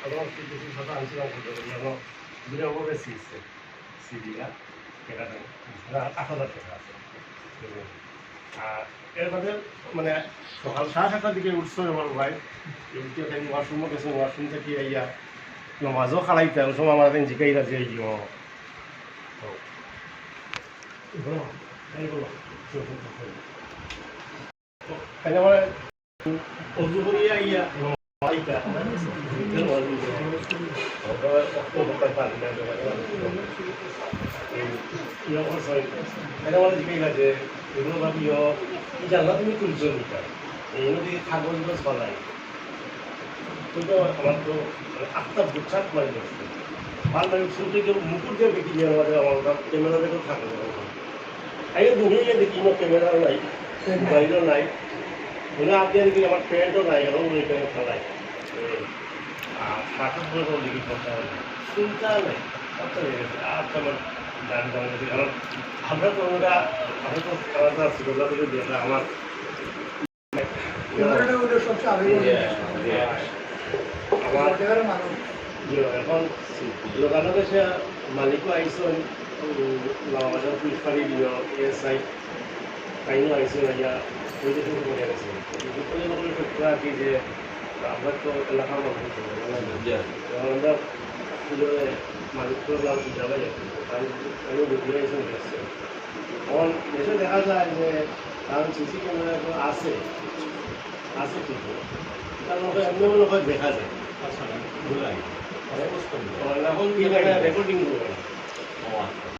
আমার কিছু সাথে আলোচনা করতে পারি আমার বিরামভাবে সিডিটা এখানে 8,000 টাকা আছে। আর এর বাদে মানে সকাল 7:30টার দিকে উঠছো আমার ভাই এদিকে ওয়াশরুমও গেছে, ওয়াশরুম থেকে ইয়া নমাজও খালাইতে ওই সময় আমার জিকাইরা যে আমার অজু করিয়া ইয়া খালাইতা জিকাইরা যে এগুলো ভাবিও জানলা তুমি তুলছো নিতা এগুলো দিয়ে থাকবো ফলাই কিন্তু আমার তো আত্মার বুচ্ছাত মারি যাচ্ছে ভাল লাগে শুরু থেকে মুকুট দিয়ে দেখি যে আমাদের আমার ক্যামেরা দেখেও থাকবে আগে দুনিয়া দেখি কোনো ক্যামেরাও নাই, মোবাইলও নাই, মনে আগে দেখি আমার প্যান্টও নাই, এখন ওইখানে ফেলাই আর সাথে করে লিখি কথা চিন্তা নেই আর তোমার গান গান কারণ আমরা তো আমি তো খেলাটা ছোটবেলা থেকে দেখা আমার এখন দোকানত এসে মালিকও আইসন লামাবাজার পুলিশ ফাঁড়ি দিল এএসআই কাইনও আইসন ইয়া ওই দেখে করে গেছে পুরা কি যে আমরা তো এলাকার মানুষ আমরা পুজোয় মালিক করলাম যাওয়া যাচ্ছে আমি বুঝে আইসন গেছে এখন দেশে দেখা যায় যে কারণ সিসি ক্যামেরা আছে ঠিকই কারণ এমনি মনে হয় দেখা যায় এখন রেকর্ডিং